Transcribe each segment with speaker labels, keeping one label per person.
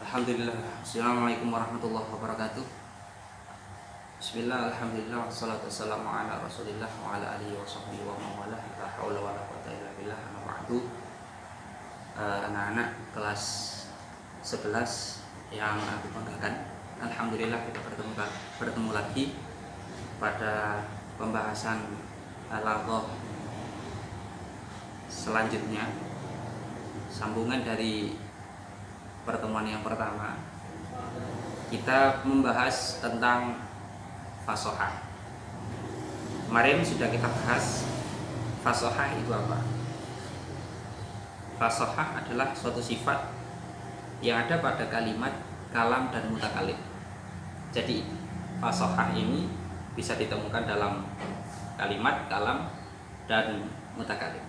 Speaker 1: Alhamdulillah. Assalamualaikum warahmatullahi wabarakatuh. Bismillah, alhamdulillah, wassalatu wassalamu ala rasulillah wa ala alihi wa sahbihi wa mawalah. La hawla wa la quwwata illa billah. Amma ba'du. Anak-anak kelas 11 yang aku banggakan, alhamdulillah kita bertemu lagi pada pembahasan laghaw selanjutnya, sambungan dari pertemuan yang pertama. Kita membahas tentang fasohah. Kemarin sudah kita bahas fasohah itu apa. Fasohah adalah suatu sifat yang ada pada kalimat, kalam, dan mutakalim. Jadi fasohah ini bisa ditemukan dalam kalimat, kalam, dan mutakalim.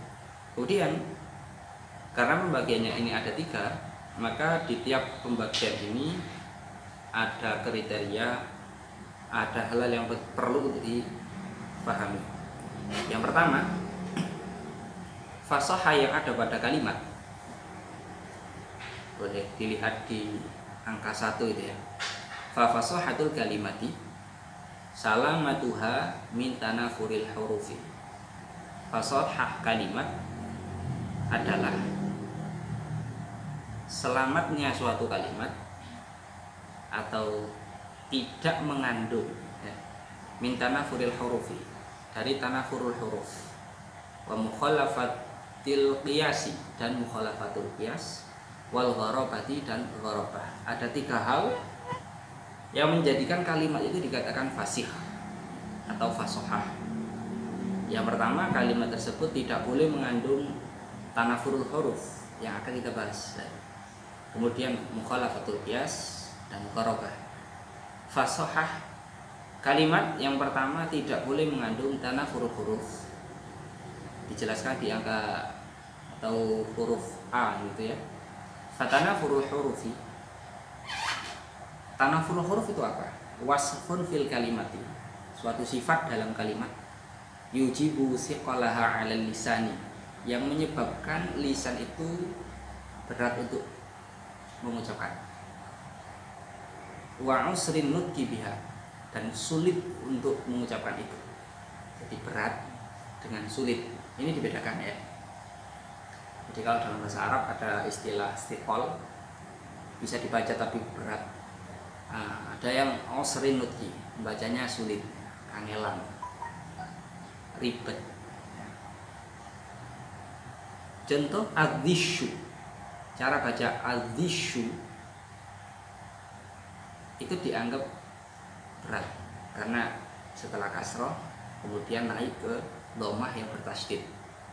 Speaker 1: Kemudian karena pembagiannya ini ada 3, maka di tiap pembagian ini ada kriteria, ada hal yang perlu untuk dipahami. Yang pertama, fasohah yang ada pada kalimat. Boleh dilihat di angka 1 itu ya. Fa fasohatul kalimati salamatuha min tanafuril hurufi. Fasohah kalimat adalah selamatnya suatu kalimat atau tidak mengandung min tanafuril hurufi, dari tanafurul huruf, wa mukhalafatil qiyasi, dan mukhalafatul qiyas, wal gharabati, dan gharabah. Ada 3 hal yang menjadikan kalimat itu dikatakan fasih atau fasohah. Yang pertama, kalimat tersebut tidak boleh mengandung tanafurul huruf yang akan kita bahas. Kemudian mukhalafatul qiyas dan gharabah. Fasohah kalimat yang pertama tidak boleh mengandung tanafurul huruf. Dijelaskan di angka atau huruf A gitu ya. Fatanafurul hurufi. Tanafurul huruf itu apa? Wasfun fil kalimati, suatu sifat dalam kalimat, yujibu siqalaha 'alal lisani, yang menyebabkan lisan itu berat untuk mengucapkan, wa usrin nutqi biha, dan sulit untuk mengucapkan itu. Jadi berat dengan sulit ini dibedakan ya. Jadi kalau dalam bahasa Arab ada istilah istiqol, bisa dibaca tapi berat. Ada yang usrin nutqi, bacanya sulit, kangelan, ribet. Contoh adzishu, cara baca adzishu itu dianggap berat karena setelah kasroh kemudian naik ke dhammah yang bertasydid.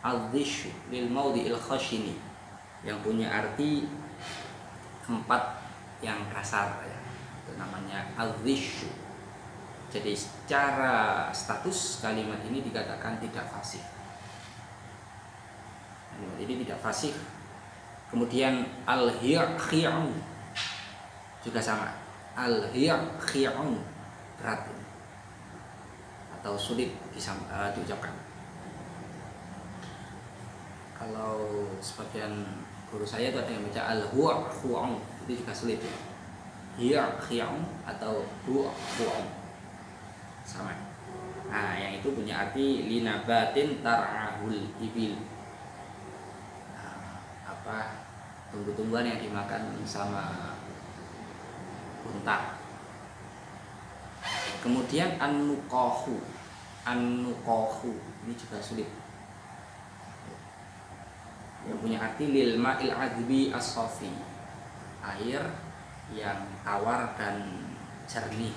Speaker 1: Adzishu lil maudhi'il khashini, yang punya arti tempat yang kasar ya. Itu namanya adzishu. Jadi secara status kalimat ini dikatakan tidak fasih. Ini tidak fasih. Kemudian al-hi'u juga sama. Al-hi'u berat atau sulit diucapkan. Kalau sebagian guru saya itu ada yang baca al-hu'u, itu juga sulit ya. Hi'u atau hu'u sama. Nah, yang itu punya arti linabatin tar'ahul ibil, tumbuh-tumbuhan yang dimakan sama unta. Kemudian an-nuqahu ini juga sulit, yang punya arti lil ma'il adbi as-safi, air yang tawar dan jernih,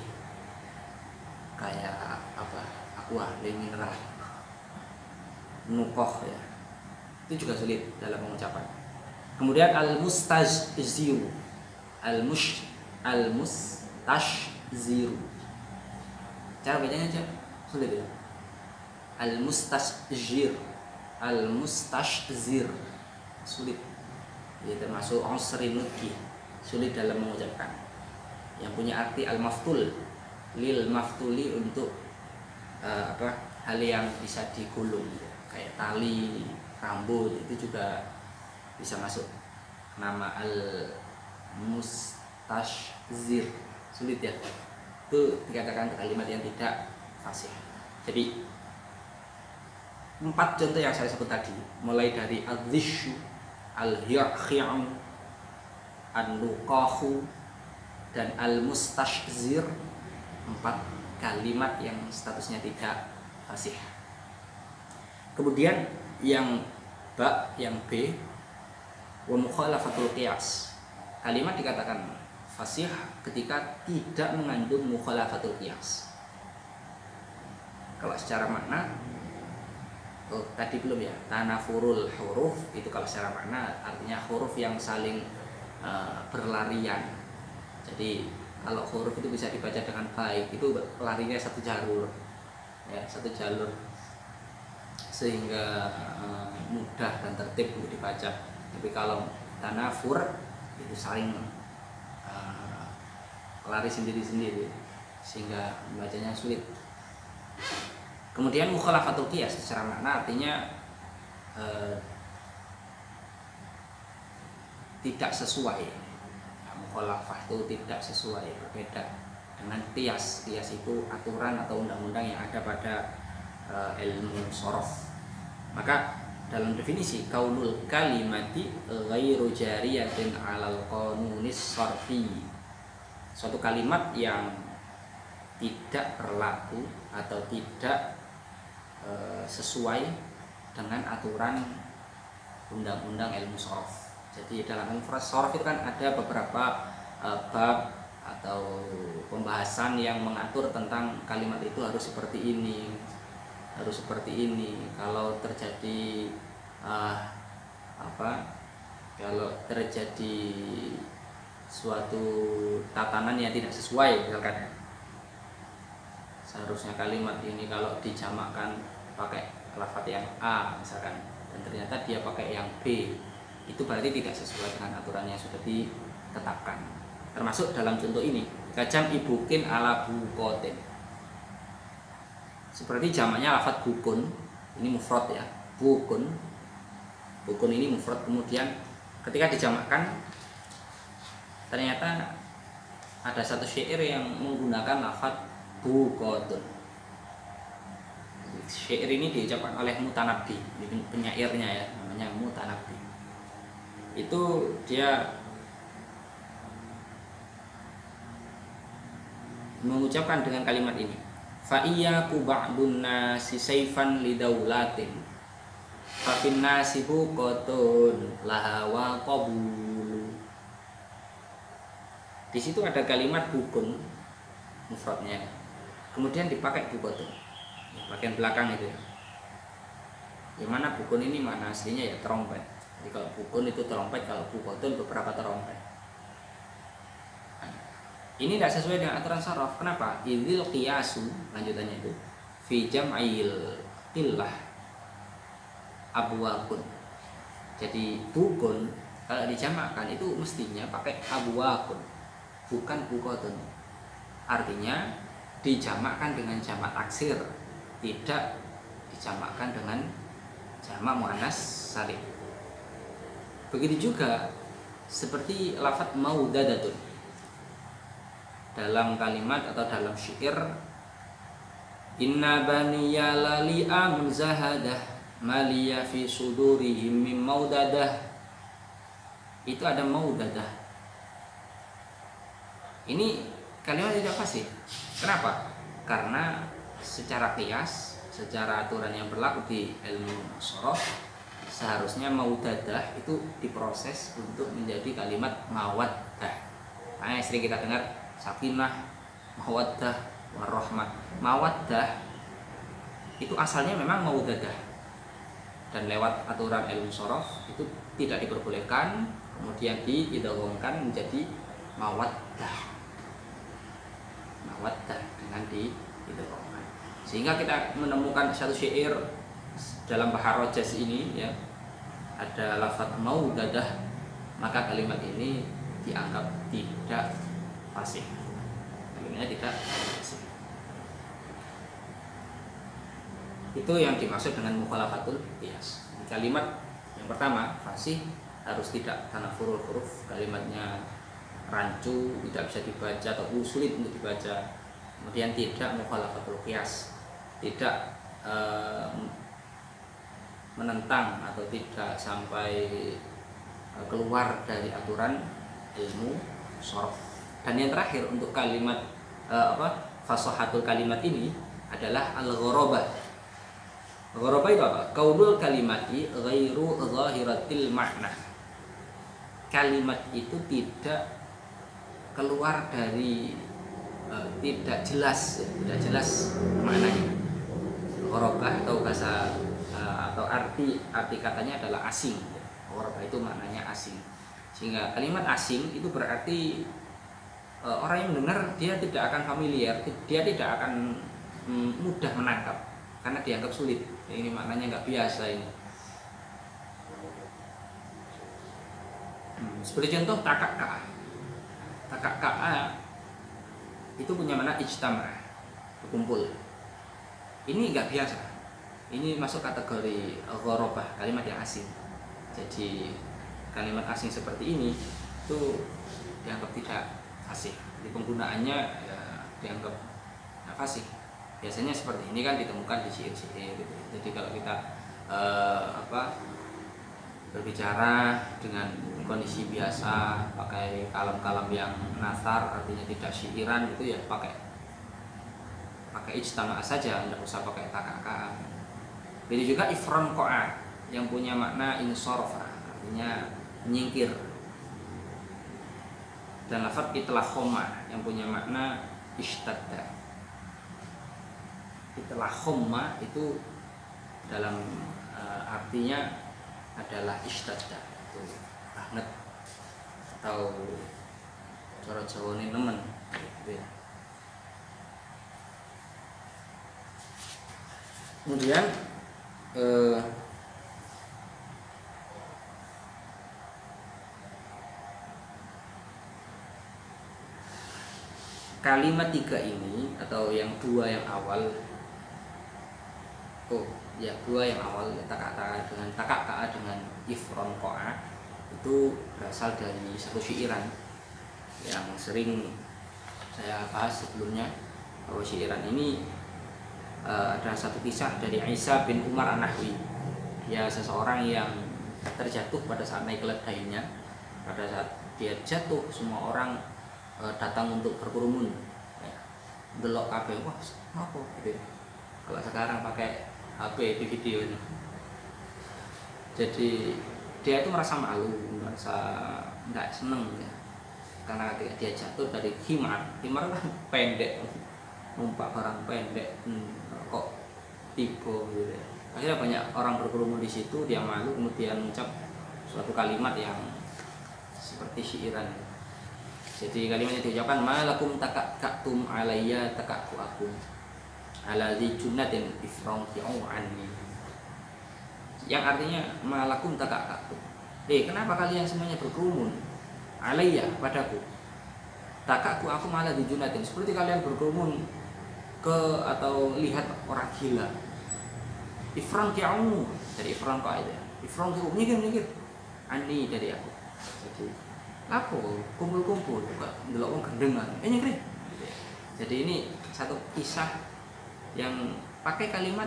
Speaker 1: kayak apa, aqua, mineral, nuqah ya. Itu juga sulit dalam pengucapan. Kemudian al-mustazziru, al-mustazziru, cara bacanya aja sulit ya. Al-mustazhir, al-mustazhir sulit. Ini termasuk usri nutqi, sulit dalam mengucapkan. Yang punya arti al-maftul, lil maftuli, untuk hal yang bisa digulung kayak tali, rambut, itu juga bisa masuk nama mustashzir. Sulit ya. Itu dikatakan kalimat yang tidak fasih. Jadi 4 contoh yang saya sebut tadi, mulai dari al-dhishu, al-hi'u, an-nuqahu, dan al-mustashzir, 4 kalimat yang statusnya tidak fasih. Kemudian yang B, wa mukhalafatul qiyas. Kalimat dikatakan fasih ketika tidak mengandung mukhalafatul qiyas. Kalau secara makna, tadi belum ya, tanafurul huruf itu kalau secara makna artinya huruf yang saling berlarian. Jadi kalau huruf itu bisa dibaca dengan baik, itu larinya satu jalur, ya, satu jalur, sehingga mudah dan tertib untuk dibaca. Tapi kalau tanafur itu saling lari sendiri-sendiri, sehingga membacanya sulit. Kemudian mukhalafatul qiyas secara makna artinya tidak sesuai. Mukhalafah itu tidak sesuai, berbeda dengan qiyas. Qiyas itu aturan atau undang-undang yang ada pada ilmu shorof. Maka dalam definisi kaunul kalimati ghairu jariyatin alal qanunis sarfi, suatu kalimat yang tidak berlaku atau tidak sesuai dengan aturan undang-undang ilmu shorof. Jadi dalam ilmu shorof itu kan ada beberapa bab atau pembahasan yang mengatur tentang kalimat itu harus seperti ini, harus seperti ini. Kalau terjadi kalau terjadi suatu tatanan yang tidak sesuai, misalkan seharusnya kalimat ini kalau dijamakkan pakai lafaz yang A misalkan, dan ternyata dia pakai yang B, itu berarti tidak sesuai dengan aturan yang sudah ditetapkan. Termasuk dalam contoh ini, kajam ibukin ala bukotin. Seperti jamaknya lafaz bukun, ini mufrad ya, bukun. Bukun ini mufrad, kemudian ketika dijamakkan ternyata ada satu syair yang menggunakan lafaz bukotun. Syair ini diucapkan oleh Mutanabbi, penyairnya ya, namanya Mutanabbi. Itu dia mengucapkan dengan kalimat ini, fa iyyaku ba'dun nasi sayfan lidaulatin fa fin nasi buqatun laha wa qabulu. Di situ ada kalimat bukun mufradnya, kemudian dipakai buqatun, bagian belakang itu ya. Yang mana bukun ini mana aslinya ya trompet. Jadi kalau bukun itu trompet, kalau buqatun beberapa trompet. Ini tidak sesuai dengan aturan shorof. Kenapa? Idzil qiyasu, lanjutannya itu fi jam'il qillah abwaqun. Jadi bukun kalau dijamakkan itu mestinya pakai abwaqun, bukan bukotun. Artinya dijamakkan dengan jamak taksir, tidak dijamakkan dengan jamak muannas salim. Begitu juga seperti lafaz maudadatun. Dalam kalimat atau dalam syair, inna baniya lali amun zahadah maliya fi sudurihim mim maudadah. Itu ada maudadah. Ini kalimat tidak fasih. Kenapa? Karena secara qiyas, secara aturan yang berlaku di ilmu shorof, seharusnya maudadah itu diproses untuk menjadi kalimat mawaddah. Nah, sering kita dengar sakinah, mawaddah, warahmah. Mawaddah itu asalnya memang maudadah, dan lewat aturan ilmu shorof itu tidak diperbolehkan, kemudian diidghamkan menjadi mawaddah. Mawaddah dengan diidghamkan, sehingga kita menemukan satu syair dalam Bahar Rojaz ini ya, ada lafaz maudadah, maka kalimat ini dianggap tidak fasih. Kalimatnya tidak fasih. Itu yang dimaksud dengan mukhalafatul qiyas. Kalimat yang pertama fasih harus tidak tanafurul huruf, kalimatnya rancu, tidak bisa dibaca atau sulit untuk dibaca. Kemudian tidak mukhalafatul qiyas, tidak menentang atau tidak sampai keluar dari aturan ilmu sharaf. Dan yang terakhir untuk kalimat fasahatul kalimat ini adalah al-gharabah. Gharabah itu apa? Qaulul kalimati ghairu zahiratil makna. Kalimat itu tidak keluar dari tidak jelas maknanya. Gharabah atau bahasa atau arti katanya adalah asing. Gharabah itu maknanya asing. Sehingga kalimat asing itu berarti orang yang mendengar dia tidak akan familiar, dia tidak akan mudah menangkap karena dianggap sulit. Ini maknanya nggak biasa ini. Seperti contoh takak-ka. Takak-ka itu punya makna ijtama', berkumpul. Ini nggak biasa. Ini masuk kategori gharabah, kalimat yang asing. Jadi kalimat asing seperti ini itu dianggap tidak fasih. Jadi penggunaannya ya, dianggap tidak fasih. Biasanya seperti ini kan ditemukan di syair-syair gitu. Jadi kalau kita berbicara dengan kondisi biasa pakai kalam-kalam yang nasar, artinya tidak syairan, itu ya pakai ijtama' saja, tidak usah pakai takaka. Begitu juga ifron ko'a yang punya makna insorofa, artinya menyingkir. Dan lafaz itlahoma yang punya makna ishtadda. Itlahoma itu dalam artinya adalah ishtadda, itu banget atau cara Jawa ini nemen gitu ya. Kemudian kalimat tiga ini atau yang dua yang awal, dua yang awal takak-ka dengan ifron ko'a itu berasal dari satu syairan yang sering saya bahas sebelumnya, bahwa syairan ini ada satu kisah dari Isa bin Umar An-Nahwi. Dia seseorang yang terjatuh pada saat naik keledainya. Pada saat dia jatuh, semua orang datang untuk berkerumun, delok kabeh, wah apa gitu. Kalau sekarang pakai HP di video ini, jadi dia itu merasa malu, merasa nggak seneng ya, karena ketika dia jatuh dari himar kan pendek, numpak barang pendek, kok tiba gitu ya. Akhirnya banyak orang berkerumun di situ, dia malu, kemudian mengucap suatu kalimat yang seperti syairan. Jadi kalimatnya diucapkan, malakum takaktum alayya takakku akum ala di junnatin ifrongki'u anni, yang artinya malakum takaktum, kenapa kalian semuanya berkerumun alayya padaku, takakku akum ala di junnatin, seperti kalian berkerumun ke atau lihat orang gila. Ifrongki'u dari ifrongka itu, ifrongki'u nyikir anni dari aku. Jadi aku kumpul-kumpul juga ndelok wong gendengan nyengkring. Jadi ini satu kisah yang pakai kalimat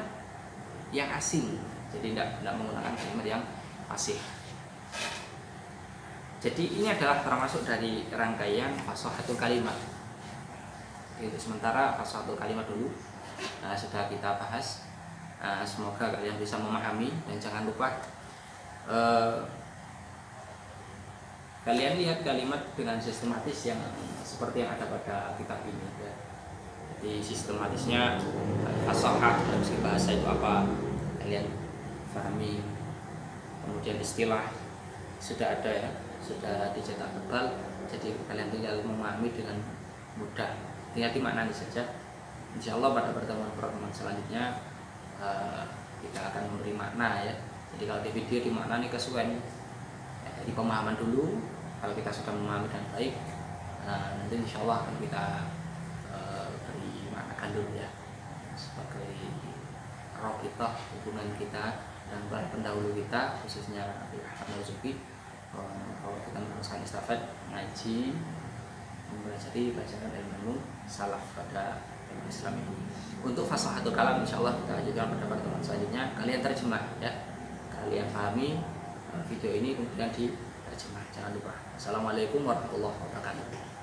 Speaker 1: yang asing, jadi tidak menggunakan kalimat yang fasih. Jadi ini adalah termasuk dari rangkaian fasahatul kalimat. Itu sementara fasahatul kalimat dulu sudah kita bahas. Semoga kalian bisa memahami, dan jangan lupa kalian lihat kalimat dengan sistematis yang seperti yang ada pada kitab ini ya. Jadi sistematisnya fasahah dalam segi bahasa itu apa, kalian pahami. Kemudian istilah sudah ada ya, sudah dicetak tebal, jadi kalian tinggal memahami dengan mudah, tinggal dimaknani saja. Insya Allah pada pertemuan selanjutnya kita akan memberi makna ya. Jadi kalau di video dimaknani kesuwen, jadi pemahaman dulu. Kalau kita sudah memahami dengan baik, nanti insya Allah akan kita beri maknakan dulu ya, sebagai roh kita, hubungan kita dan para pendahulu kita, khususnya Nabi Ahmad Marzuki. Kalau kita meneruskan estafet ngaji mempelajari bacaan ilmu salaf pada ilmu Islam ini. Untuk fasahatul kalam insyaallah kita lanjutkan pada pertemuan selanjutnya. Kalian terjemah ya, kalian pahami video ini kemudian diterjemah, jangan lupa. Assalamualaikum warahmatullahi wabarakatuh.